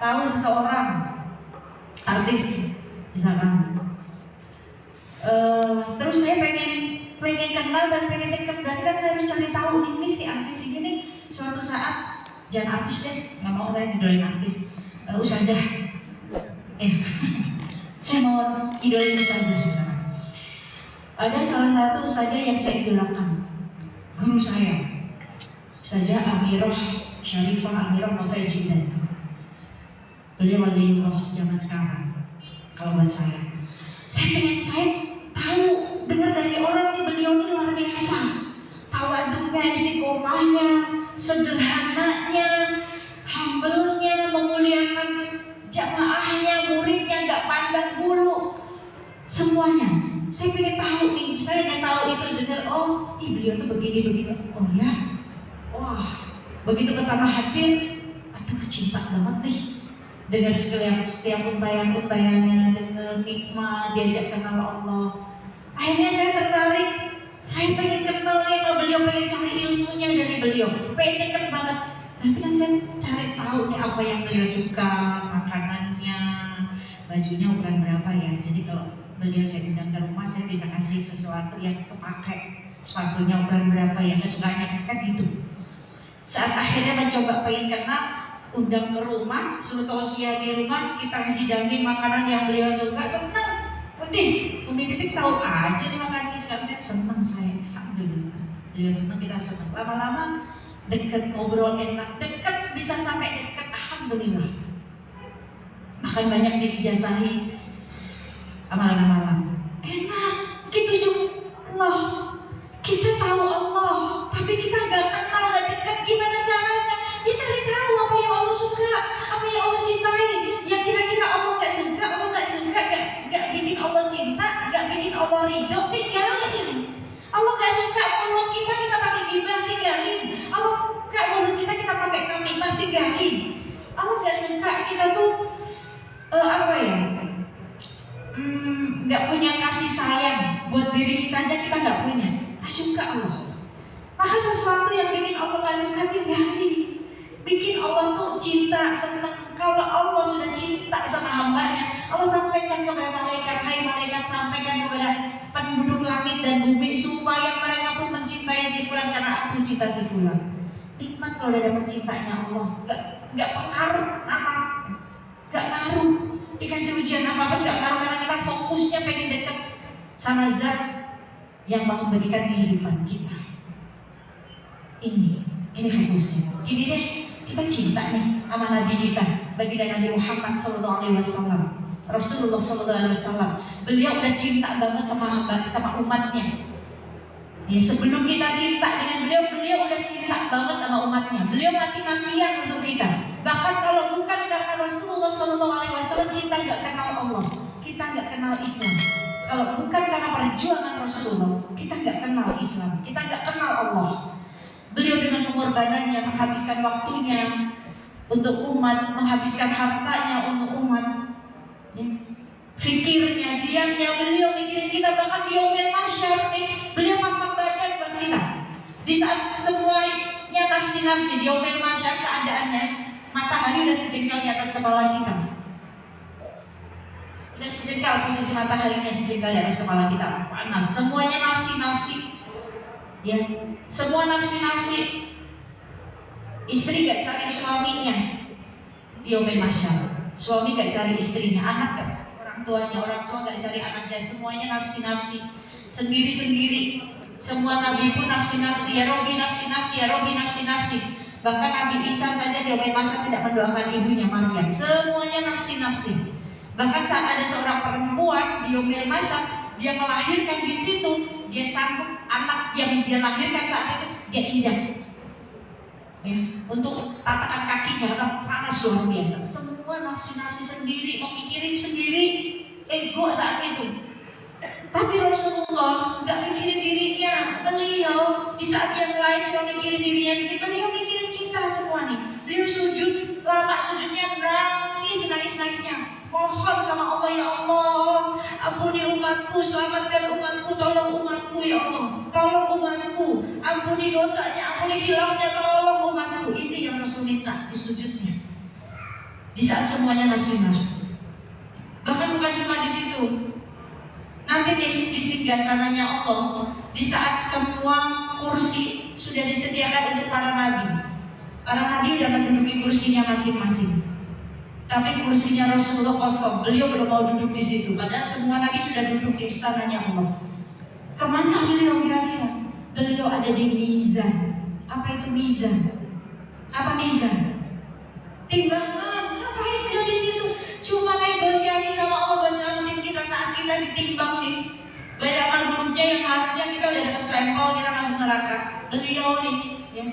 tahu seseorang artis misalkan, terus saya pengen kenal dan pengen dekat, berarti kan saya harus cari tahu ini si artis ini nih suatu saat, jangan artis deh, nggak mau saya idolain artis, ustazah, saya mau idolain ustazah misalkan. Ada salah satu ustazah yang saya idolakan, guru saya, Ustazah Amirah Syarifah Amirah Novel Jidan. Beliau waliullah zaman sekarang. Kalau buat saya tahu, dengar dari orang nih, beliau ini luar biasa. Tawaduknya, istiqomahnya, sederhananya, humble-nya, memuliakan jamaahnya, muridnya, gak pandang bulu, semuanya. Saya pengen tahu nih, saya nggak tahu itu, dengar oh, beliau tuh begini, oh ya, wah, begitu pertama hadir, aduh cinta banget nih. Dengar setiap untayan-untayannya, dengar nikmat, diajak kenal Allah. Akhirnya saya tertarik, saya pengen kenal dia sama beliau, pengen cari ilmunya dari beliau, pengen deket banget. Nanti kan saya cari tahu nih apa yang beliau suka, makanannya, bajunya ukuran berapa ya. Jadi kalau beliau saya undang ke rumah, saya bisa kasih sesuatu yang kepake, sepatunya ukuran berapa yang kesukaannya, kan gitu. Saat akhirnya mencoba pengen kenal, undang ke rumah, suruh tausiah di rumah, kita hidangin makanan yang beliau suka, senang. Udah, Umi Pipik tahu aja nih makanan kesukaan saya, senang saya, alhamdulillah. Beliau senang, kita senang. Lama-lama deket, ngobrol enak, deket bisa sampai deket, alhamdulillah. Bahkan banyak dijazahi amalan-amalan enak, gitu juga. Allah, kita tahu Allah, tapi kita nggak kenal, nggak dekat. Gimana caranya? Ya cari tahu apa yang Allah suka, apa yang Allah cintai. Yang kira-kira Allah nggak suka, nggak bikin Allah cinta, nggak bikin Allah ridho, tinggalin. Allah nggak suka mulut kita pakai gibah, tinggalin. Allah nggak mulut kita pakai namimah, tinggalin. Allah nggak suka kita tuh nggak punya kasih sayang buat diri kita aja, kita nggak punya. Suka Allah. Maka sesuatu yang bikin Allah nggak suka, tinggalin. Bikin Allah tuh cinta, senang. Kalau Allah sudah cinta sama hambanya, Allah sampaikan kepada malaikat, hai malaikat, sampaikan kepada penduduk langit dan bumi supaya mereka pun mencintai si fulan karena aku cinta si fulan. Nikmat kalau ada pencintanya Allah. Nggak pengaruh apa, nggak ngaruh. Dikasih ujian apapun nggak ngaruh, karena kita fokusnya pengen deket sama zat yang mau memberikan kehidupan kita. Ini fokusnya. Gini deh, kita cinta nih sama Nabi kita, baginda Nabi Muhammad SAW, Rasulullah SAW. Beliau udah cinta banget sama umatnya. Ya, sebelum kita cinta dengan beliau udah cinta banget sama umatnya. Beliau mati-matian untuk kita. Bahkan kalau bukan karena Rasulullah SAW, kita nggak kenal Allah, kita nggak kenal Islam. Kalau bukan karena perjuangan Rasulullah, kita nggak kenal Islam, kita nggak kenal Allah. Beliau dengan pengorbanannya menghabiskan waktunya untuk umat, menghabiskan hartanya untuk umat. Ya. Fikirnya, diamnya, beliau mikirin kita. Bahkan di yaumil mahsyar nih, beliau pasang badan buat kita. Di saat semuanya nafsi-nafsi, di yaumil mahsyar keadaannya matahari udah sejengkal di atas kepala kita. Udah sejengkal, posisi mataharinya sejengkal di atas kepala kita. Panas, semuanya nafsi-nafsi. Ya, semua nafsi-nafsi. Istri gak cari suaminya di yaumil mahsyar. Suami gak cari istrinya, anak gak orang tua gak cari anaknya. Semuanya nafsi-nafsi, sendiri-sendiri. Semua nabi pun nafsi-nafsi, ya Robi nafsi-nafsi, ya Robi nafsi-nafsi. Bahkan Nabi Isa saja di yaumil mahsyar tidak mendoakan ibunya Maryam. Semuanya nafsi-nafsi. Bahkan saat ada seorang perempuan di yaumil mahsyar, dia melahirkan di situ, dia sanggup anak yang dia lahirkan saat itu dia injak, ya, untuk tatakan kakinya karena panas luar biasa. Semua nafsi-nafsi sendiri, memikirin sendiri, ego saat itu. Tapi Rasulullah nggak mikirin dirinya. Beliau di saat yang lain juga mikirin dirinya sendiri. Beliau mikirin kita semua nih. Beliau sujud, lama sujudnya nangis-nangisnya. Mohon sama Allah, ya Allah, ampuni umatku, selamatkan umatku, tolong umatku ya Allah, tolong umatku, ampuni dosanya, ampuni khilafnya, tolong umatku. Ini yang Rasul minta di sujudnya. di saat semuanya nafsu-nafsu. Bahkan bukan cuma di situ. Nanti di singgasananya Allah, di saat semua kursi sudah disediakan untuk para nabi. Para nabi dapat menduduki kursinya masing-masing. Tapi kursinya Rasulullah kosong, beliau belum mau duduk di situ. Padahal semua nabi sudah duduk di istananya Allah. Kemana beliau kira-kira? Beliau ada di mizan. Apa itu mizan? Apa mizan? Timbangan. Ngapain beliau di situ? Cuma negosiasi sama Allah buat nyelamatin kita saat kita ditimbang nih. Bayangan buruknya yang harusnya kita udah dapat stempel, kita masuk neraka. Beliau nih, ya.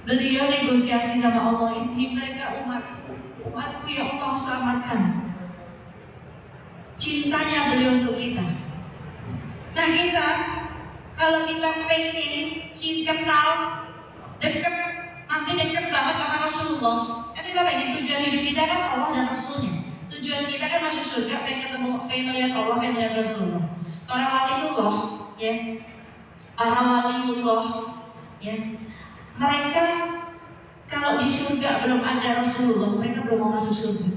Beliau negosiasi sama Allah, ini mereka umatku ya Allah selamatkan. Cintanya beliau untuk kita. Nah kita, kalau kita pengen kenal, dekat, nanti dekat banget sama Rasulullah. Kan kita pengen tujuan hidup kita kan Allah dan Rasulnya. Tujuan kita kan masuk surga, pengen ketemu, pengen melihat Allah, pengen melihat Rasulullah. Para waliullah, ya, para waliullah, ya, mereka kalau di surga belum ada Rasulullah, mereka belum mau masuk surga.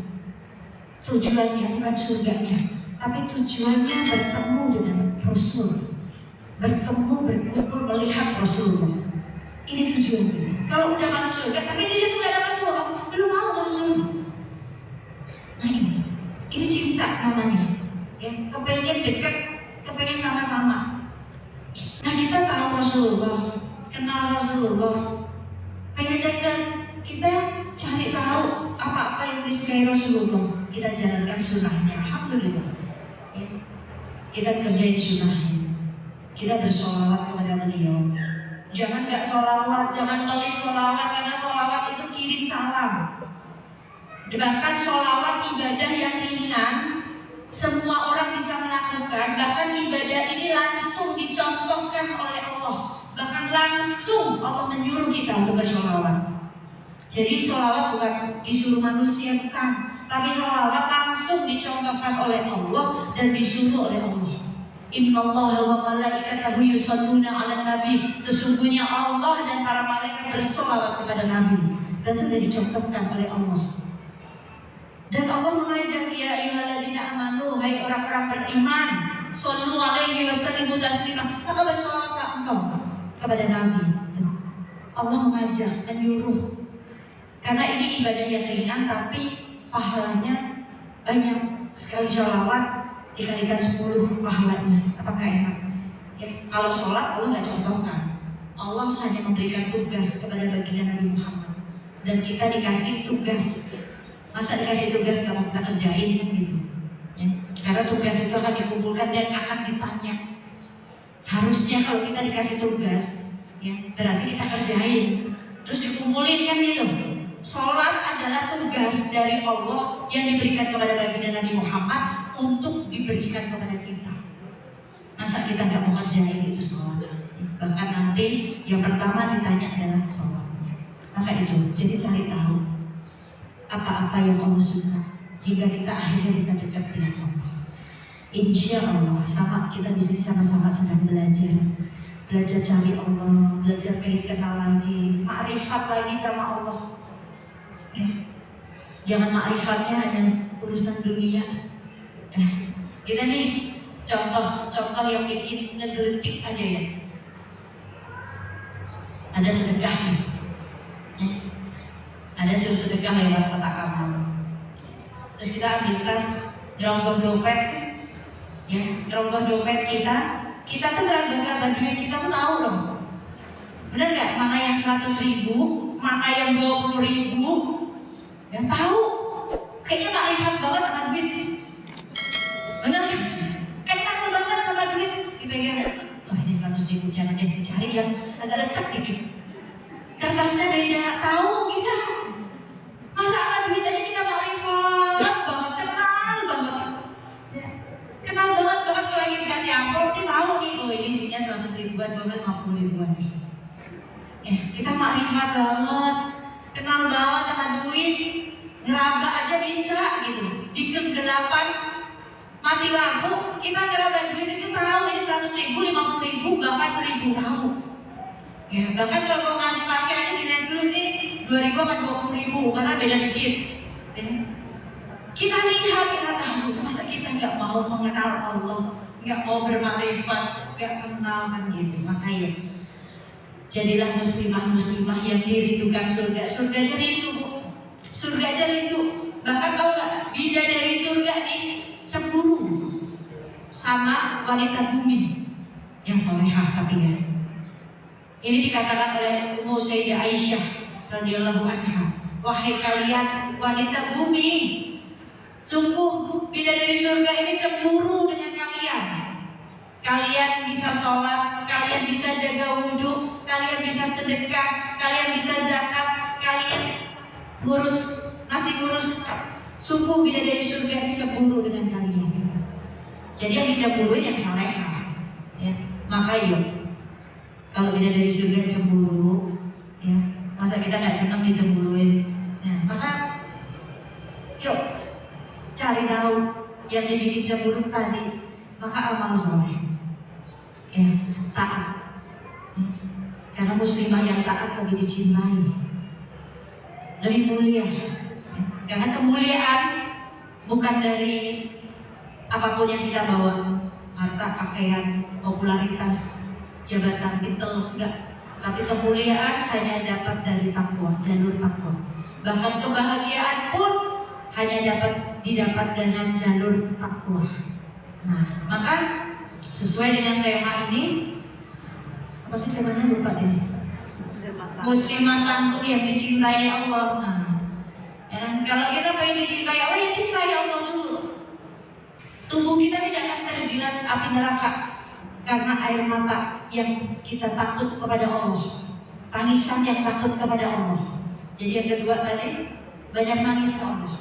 Tujuannya bukan surganya, tapi tujuannya bertemu dengan Rasul, bertemu, berkumpul, melihat Rasulullah. Ini tujuannya. Kalau udah masuk surga, tapi di situ nggak ada Rasulullah, belum mau masuk surga. Nah ini cinta namanya, ya, kepengen dekat, kepengen sama-sama. Nah kita tahu Rasulullah, kenal Rasulullah, pengen dekat, kita cari tahu apa-apa yang disukai Rasulullah, kita jalankan sunnahnya. Alhamdulillah, ya. Kita kerjain sunnahnya, kita bersolawat kepada beliau. Jangan nggak solawat, jangan pelit solawat, karena solawat itu kirim salam. Bahkan sholawat ibadah yang ringan semua orang bisa melakukan. Bahkan ibadah ini langsung dicontohkan oleh Allah. Bahkan langsung Allah menyuruh kita untuk bersholawat. Jadi sholawat bukan disuruh manusia, bukan, tapi sholawat langsung dicontohkan oleh Allah dan disuruh oleh Allah. Innallaha wa malaikatahu yusholluna 'alan nabi. Sesungguhnya Allah dan para malaikat bersholawat kepada Nabi. Dan itu sudah dicontohkan oleh Allah. Dan Allah mengajak, ya ayyuhalladzina amanu, hai orang-orang beriman, shollu alaihi wasallimu taslima. Maka bersolawatlah engkau kepada Nabi. Allah mengajak dan nyuruh. Karena ini ibadah yang ringan tapi pahalanya banyak. Sekali sholawat dikalikan 10 pahalanya. Apakah enak? Ya, kalau sholat Allah nggak contohkan. Allah hanya memberikan tugas kepada baginda Nabi Muhammad. Dan kita dikasih tugas. Masa dikasih tugas kalau kita kerjain kan gitu, ya. Karena tugas itu akan dikumpulkan dan akan ditanya. Harusnya kalau kita dikasih tugas, ya, berarti kita kerjain, terus dikumpulin kan gitu. Sholat adalah tugas dari Allah yang diberikan kepada baginda Nabi Muhammad untuk diberikan kepada kita. Masa kita nggak mau kerjain itu sholat? Bahkan nanti yang pertama ditanya adalah sholatnya. Maka itu, jadi cari tahu apa-apa yang Allah suka hingga kita akhirnya bisa dekat dengan Allah. Insya Allah sama kita di sini sama-sama sedang belajar cari Allah, belajar pengen kenal lagi, makrifat lagi sama Allah. Jangan makrifatnya hanya urusan dunia. Kita nih contoh yang bikin ngegelitik aja ya. Ada sedekahnya. Ada suruh sedekah lewat kotak amal. Terus kita ambil tas, nyeronggoh dompet, ya, nyeronggoh dompet kita tuh berapa duit kita tuh tahu dong. Bener nggak? Mana yang 100.000, mana yang 20.000, yang tahu. Kayaknya makrifat banget sama duit. Bener kan? Kenal banget sama duit. Dipegang, wah ini 100.000, jangan dicari yang agak lecek dikit. Kertasnya beda, tahu kita. Masa sama duit aja kita makrifat banget, kenal banget. Ya. Kenal banget kalau lagi dikasih amplop, dia tahu nih, oh ini isinya 100.000-an, 50.000-an nih. Ya, kita makrifat banget, kenal banget sama duit, ngeraba aja bisa gitu. Di kegelapan mati lampu, kita ngeraba duit itu tahu ini 100.000, 50.000, bahkan 1.000 tahu. Ya, bahkan kalau mau ngasih parkir aja dilihat dulu nih 2.000 atau 20.000 karena beda dikit. Ya. Kita lihat, kita tahu. Masa kita nggak mau mengenal Allah, nggak mau bermakrifat, nggak kenal kan gitu. Makanya jadilah muslimah yang dirindukan surga. Surga aja rindu, Bu. Surga aja rindu. Bahkan tahu nggak, bidadari surga nih cemburu sama wanita bumi yang solehah tapi ya. Ini dikatakan oleh Ummu Sayyidah Aisyah radhiyallahu anha, wahai kalian wanita bumi, sungguh bidadari surga ini cemburu dengan kalian. Kalian bisa sholat, kalian bisa jaga wudhu, kalian bisa sedekah, kalian bisa zakat, kalian masih ngurus. Sungguh bidadari surga ini cemburu dengan kalian. Jadi yang dicemburuin yang salehah, ya. Maka yuk, kalau bidadari surga cemburu, ya, masa kita nggak senang dicemburuin? Nah, maka yuk cari tahu yang dibikin cemburu tadi. Maka amal soleh, ya, taat. Karena muslimah yang taat lebih dicintai, lebih mulia. Karena kemuliaan bukan dari apapun yang kita bawa, harta, pakaian, popularitas, jabatan, titel, enggak. Tapi kemuliaan hanya dapat dari takwa, jalur takwa. Bahkan kebahagiaan pun hanya dapat didapat dengan jalur takwa. Nah, maka sesuai dengan tema ini, apa sih temanya lupa deh. Muslimah tangguh yang dicintai Allah. Nah, dan kalau kita pengen dicintai Allah, ya cintai Allah dulu. Tubuh kita tidak akan terjilat api neraka karena air mata yang kita takut kepada Allah, tangisan yang takut kepada Allah. Jadi yang kedua tadi, banyak nangis ke Allah,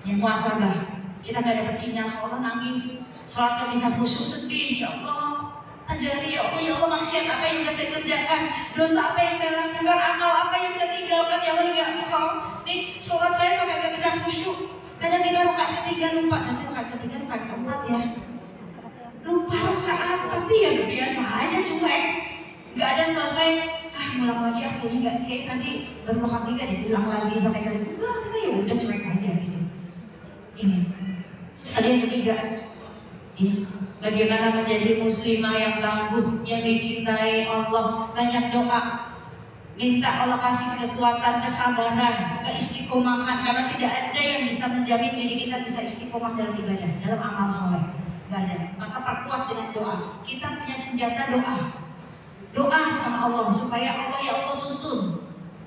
yang muasabah. Kita nggak dapat sinyal Allah nangis, sholat nggak bisa khusyuk, sedih. Ya Allah, ajari ya Allah, maksiat apa yang sudah saya kerjakan, dosa apa yang saya lakukan, amal apa yang saya tinggalkan, ya Allah nggak mau. Nih sholat saya sampai nggak bisa khusyuk. Kadang kita rakaat ketiga lupa, nanti rakaat ketiga rakaat keempat ya lupa rakaat, tapi ya biasa aja cuek, nggak ada selesai. Ngulang lagi akhirnya nggak kayak tadi baru rakaat tiga diulang lagi sampai saya enggak, kita ya udah cuek aja gitu. Ini ada yang ketiga, ya, bagaimana menjadi muslimah yang tangguh, yang dicintai Allah. Banyak doa, minta Allah kasih kekuatan, kesabaran, keistiqomahan. Karena tidak ada yang bisa menjamin diri kita bisa istiqomah dalam ibadah, dalam amal soleh. Gak ada. Maka perkuat dengan doa. Kita punya senjata doa. Doa sama Allah supaya Allah, ya Allah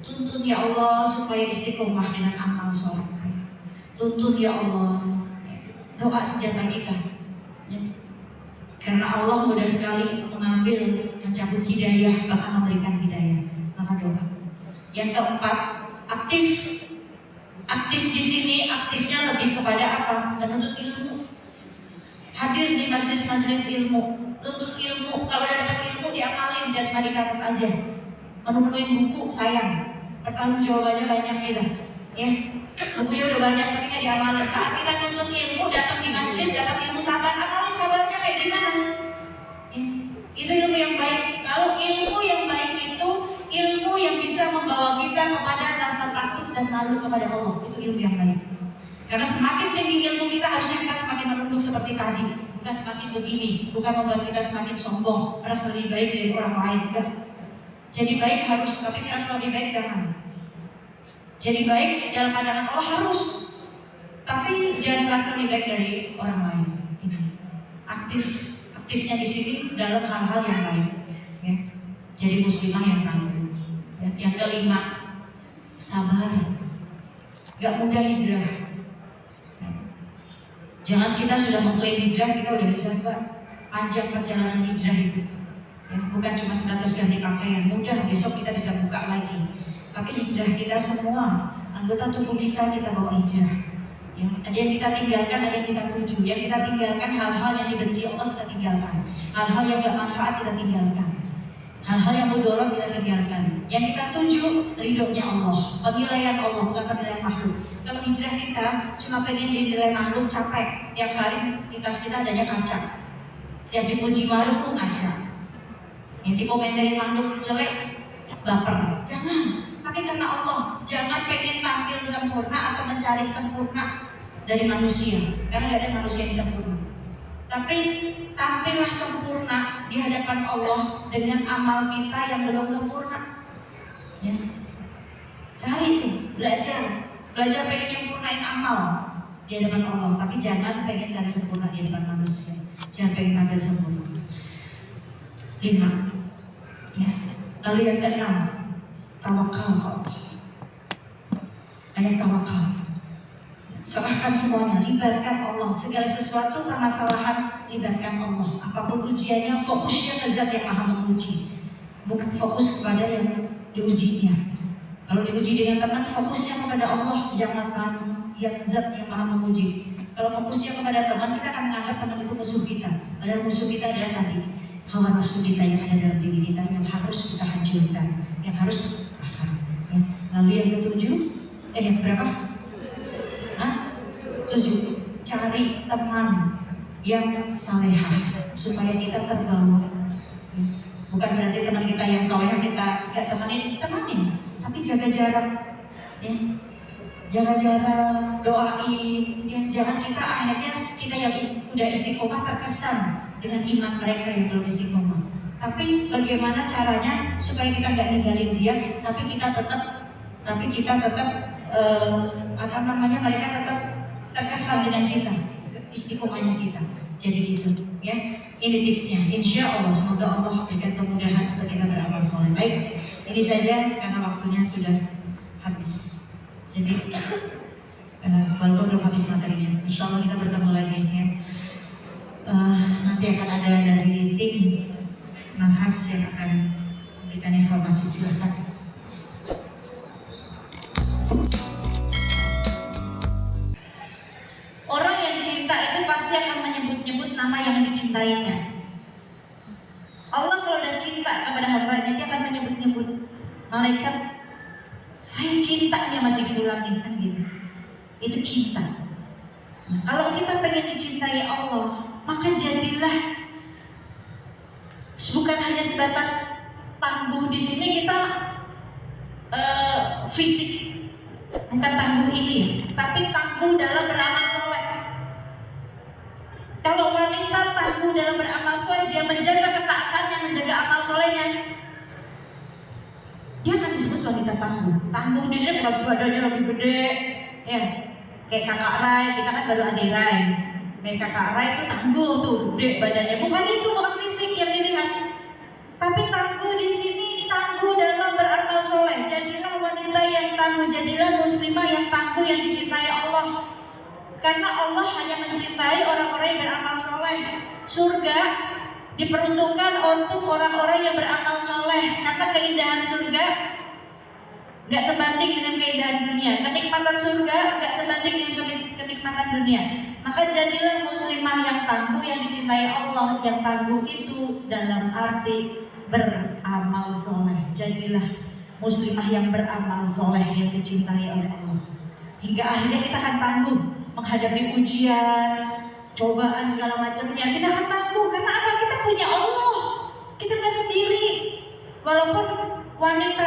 tuntun ya Allah supaya istiqomah dengan amal soleh. Tuntun ya Allah. Doa senjata kita. Ya. Karena Allah mudah sekali mengambil, mencabut hidayah, bahkan memberikan hidayah. Maka doa. Yang keempat, aktif di sini, aktifnya lebih kepada apa? Menuntut ilmu. Hadir di majelis-majelis ilmu, tuntut ilmu. Kalau udah dapat ilmu diamalin, jangan cuma dicatat aja. Menu-menuin buku sayang, pertanyaan jawabannya banyak gitu. Ya, bukunya udah banyak tapi nggak diamalin. Saat kita tuntut ilmu, datang di majelis, dapat ilmu sabar, amalin sabarnya kayak gimana? Ya, itu ilmu yang baik. Kalau ilmu yang baik itu ilmu yang bisa membawa kita kepada rasa takut dan malu kepada Allah. Itu ilmu yang baik. Karena semakin tinggi ilmu kita, harusnya kita semakin menunduk seperti tadi, bukan semakin begini, bukan membuat kita semakin sombong, merasa lebih baik dari orang lain. Enggak. Jadi baik harus, tapi merasa lebih baik jangan. Jadi baik dalam pandangan Allah harus, tapi jangan merasa lebih baik dari orang lain. Ini aktifnya di sini dalam hal-hal yang baik. Ya. Jadi muslimah yang tangguh. Ya. Yang kelima, sabar. Gak mudah hijrah. Jangan kita sudah mengklaim hijrah, kita udah hijrah, Mbak. Panjang perjalanan hijrah itu. Ya, bukan cuma sebatas ganti pakaian. Mudah, besok kita bisa buka lagi. Tapi hijrah kita semua, anggota tubuh kita bawa hijrah. Ya, ada yang kita tinggalkan, ada yang kita tuju. Yang kita tinggalkan hal-hal yang dibenci Allah, kita tinggalkan. Hal-hal yang gak manfaat kita tinggalkan. Hal-hal yang mudarat kita tinggalkan. Yang kita tuju ridhonya Allah, penilaian Allah, bukan penilaian makhluk. Kalau hijrah kita cuma pengen dinilai makhluk, capek. Tiap hari di tas kita adanya kaca. Tiap dipuji makhluk pun kaca. Yang dikomentari makhluk jelek, baper. Jangan. Tapi karena Allah, jangan pengen tampil sempurna atau mencari sempurna. dari manusia, karena nggak ada manusia yang sempurna. Tapi tampillah sempurna di hadapan Allah dengan amal kita yang belum sempurna. Ya. Cari tuh, belajar pengen sempurnain amal di hadapan Allah, tapi jangan pengen cari sempurna di hadapan manusia. Jangan pengen tampil sempurna. 5. Ya. Lalu yang ke-6, tawakal ke Allah. Ayat tawakal. Serahkan semuanya, libatkan Allah. Segala sesuatu permasalahan, libatkan Allah. Apapun ujiannya, fokusnya ke zat yang maha menguji, bukan fokus kepada yang diujinya. Kalau diuji dengan teman, fokusnya kepada Allah, jangan yang zat yang maha menguji. Kalau fokusnya kepada teman, kita akan menganggap teman itu musuh kita. Padahal musuh kita adalah tadi hawa nafsu kita yang ada dalam diri kita, yang harus kita hancurkan, yang harus kita tahan. Ya. Lalu yang ke-7, yang berapa? 7. Cari teman yang salehah supaya kita terbawa. Bukan berarti teman kita yang salehah kita gak temanin, tapi jaga jarak. Ya. Jaga jarak, doain. Ya. Jangan kita akhirnya kita yang udah istiqomah terkesan dengan iman mereka yang belum istiqomah. Tapi bagaimana caranya supaya kita gak ninggalin dia, tapi kita tetap mereka tetap terkesan dengan kita, istiqomahnya kita. Jadi gitu, ya. Ini tipsnya. Insya Allah, semoga Allah berikan kemudahan untuk kita beramal soleh. Baik, ini saja karena waktunya sudah habis. Jadi walaupun belum habis materinya, insya Allah kita bertemu lagi, ya. Nanti akan ada dari tim Manhas yang akan memberikan informasi. Silakan. Orang yang cinta itu pasti akan menyebut-nyebut nama yang dicintainya. Allah kalau udah cinta kepada hambanya, dia akan menyebut-nyebut malaikat. Saya cinta, dia masih diulangi kan gitu. Itu cinta. Nah, kalau kita pengen dicintai Allah, maka jadilah bukan hanya sebatas tangguh di sini kita fisik, bukan tangguh ini, tapi tangguh dalam beramal soleh. Kalau wanita tangguh dalam beramal soleh, dia menjaga ketaatannya, menjaga amal solehnya, dia akan disebut wanita tangguh. Tangguh di sini bukan badannya lebih gede, ya. Kayak kakak Rai, kita kan baru adik Rai. Kayak kakak Rai itu tangguh tuh, gede badannya. Bukan itu, bukan fisik yang dilihat. Tapi tangguh di sini tangguh dalam beramal soleh. Jadilah wanita yang tangguh, jadilah muslimah yang tangguh, yang dicintai Allah. Karena Allah hanya mencintai orang-orang yang beramal soleh. Surga diperuntukkan untuk orang-orang yang beramal soleh. Karena keindahan surga gak sebanding dengan keindahan dunia. Kenikmatan surga gak sebanding dengan kenikmatan dunia. Maka jadilah muslimah yang tangguh, yang dicintai Allah. Yang tangguh itu dalam arti beramal soleh. Jadilah muslimah yang beramal soleh, yang dicintai oleh Allah. Hingga akhirnya kita akan tangguh menghadapi ujian, cobaan segala macamnya. Kita akan tangguh karena apa? Kita punya Allah. Kita nggak sendiri. Walaupun wanita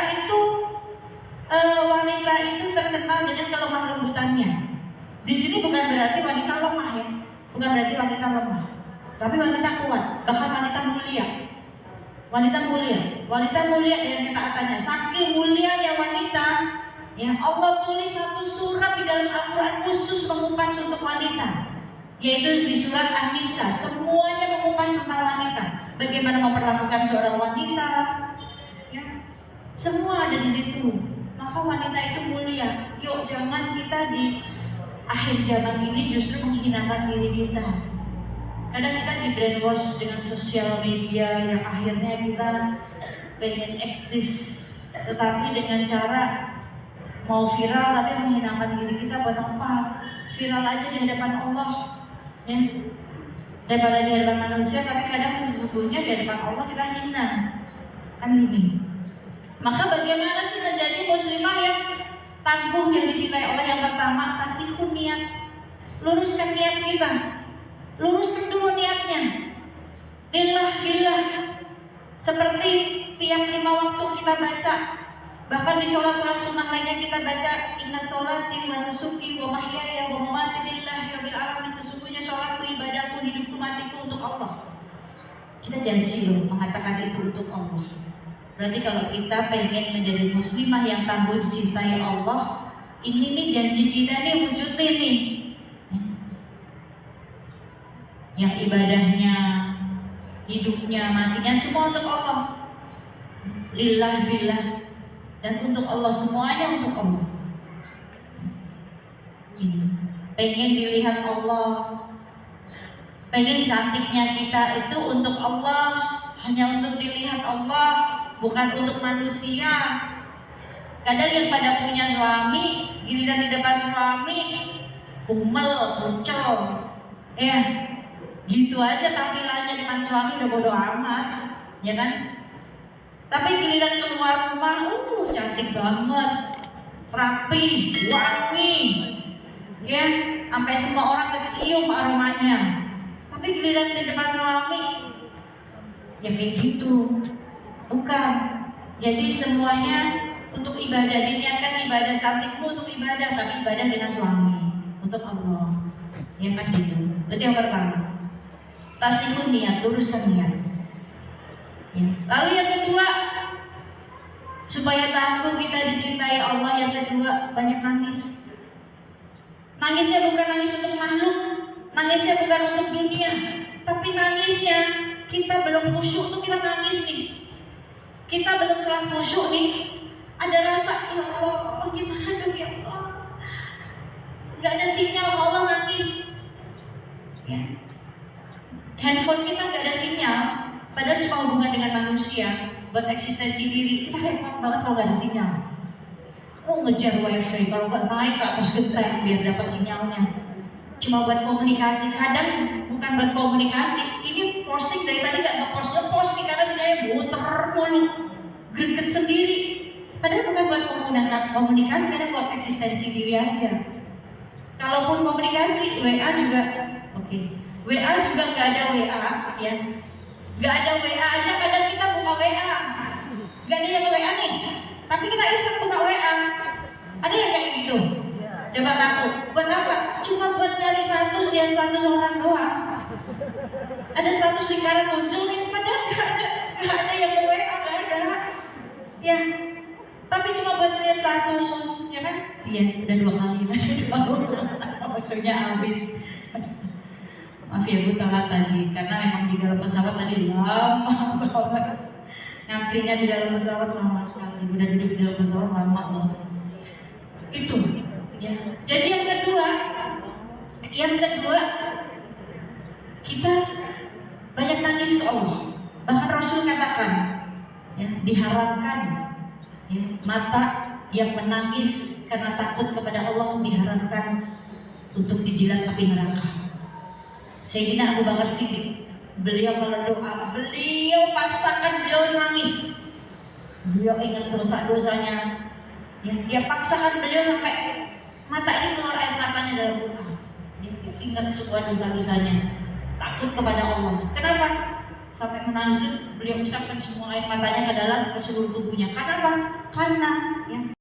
itu terkenal dengan kelemah lembutannya. Di sini bukan berarti wanita lemah, ya. Bukan berarti wanita lemah, tapi wanita kuat, bahkan wanita mulia. Wanita mulia dengan ketaatannya. Saking mulianya wanita, ya, Allah tulis satu surat di dalam Al-Quran khusus mengupas untuk wanita, yaitu di surat An-Nisa. Semuanya mengupas tentang wanita, bagaimana memperlakukan seorang wanita, ya, semua ada di situ. Maka wanita itu mulia. Yuk, jangan kita di akhir zaman ini justru menghinakan diri kita. Kadang kita di brainwash dengan sosial media yang akhirnya kita pengen eksis, tetapi dengan cara mau viral tapi menghinakan diri kita. Buat apa? Viral aja di hadapan Allah, ya, daripada di hadapan manusia. Tapi kadang sesungguhnya di hadapan Allah kita hina, kan ini. Maka bagaimana sih menjadi muslimah yang tangguh, yang dicintai Allah? Yang pertama, tasihun niat. Luruskan niat kita. Luruskan dulu niatnya. Lillah. Seperti tiap 5 waktu kita baca. Bahkan di sholat-sholat sunnah lainnya kita baca, inna sholati wa nusuki wa mahyaya wa mamati lillah kita janji loh mengatakan itu untuk Allah. Berarti kalau kita pengen menjadi muslimah yang tangguh dicintai Allah, ini nih janji kita nih wujudin nih. Yang ibadahnya, hidupnya, matinya semua untuk Allah. Lillah billah, dan untuk Allah, semuanya untuk Allah. Pengen dilihat Allah, pengen cantiknya kita itu untuk Allah, hanya untuk dilihat Allah, bukan untuk manusia. Kadang yang pada punya suami, giliran di depan suami, kumel, kucel, ya gitu aja tampilannya depan suami udah bodo amat, ya kan? Tapi giliran keluar rumah, cantik banget, rapi, wangi, ya, sampai semua orang kecium aromanya. Tapi giliran di depan suami, ya kayak gitu. Bukan. Jadi semuanya untuk ibadah, diniatkan ibadah cantikmu untuk ibadah, tapi ibadah dengan suami untuk Allah. Ya kan gitu. Itu yang pertama. Tasihun niat, luruskan niat. Ya. Lalu yang kedua, supaya tangguh kita dicintai Allah, yang kedua banyak nangis. Nangisnya bukan nangis untuk makhluk, nangisnya bukan untuk dunia, tapi nangisnya kita belum khusyuk tuh kita nangis nih. Kita belum salat khusyuk nih, ada rasa ya Allah, gimana dong ya Allah, nggak ada sinyal, Allah nangis. Ya. Handphone kita nggak ada sinyal, padahal cuma hubungan dengan manusia, buat eksistensi diri. Kita repot banget kalau nggak ada sinyal. Mau ngejar wifi, kalau nggak naik ke atas genteng biar dapat sinyalnya. Cuma buat komunikasi, kadang bukan buat komunikasi. Ini posting dari tadi nggak ngepost nih karena sinyalnya muter mulu, greget sendiri. Padahal bukan buat komunikasi, kadang buat eksistensi diri aja. Kalaupun komunikasi, WA juga, oke. WA juga nggak ada WA, ya. Nggak ada WA aja, kadang kita buka WA. Nggak ada yang WA nih, tapi kita iseng buka WA. Ada yang kayak gitu? Coba aku, buat apa? Cuma buat nyari status, ya status orang doang. Ada status lingkaran muncul nih, padahal nggak ada yang WA, nggak ada. Ya, tapi cuma buat lihat status, ya kan? Iya, udah 2 kali masih maksudnya habis. Maaf ya Bu, telat tadi karena memang di dalam pesawat tadi lama banget. Ngantrinya di dalam pesawat lama sekali. Udah duduk di dalam pesawat lama banget. Itu ya. Jadi yang kedua kita banyak nangis ke Allah. Bahkan Rasul katakan, ya, diharamkan ya, mata yang menangis karena takut kepada Allah diharamkan untuk dijilat api neraka. Sayyidina Abu Bakar Siddiq, beliau kalau doa, beliau paksakan, beliau nangis, beliau ingat dosa-dosanya, ya, dia paksakan beliau sampai mata ini keluar air matanya dalam doa. Dia ingat semua dosa-dosanya, takut kepada Allah. Kenapa? Sampai menangis itu beliau ucapkan semua air matanya ke dalam seluruh tubuhnya. Kenapa? Karena ya,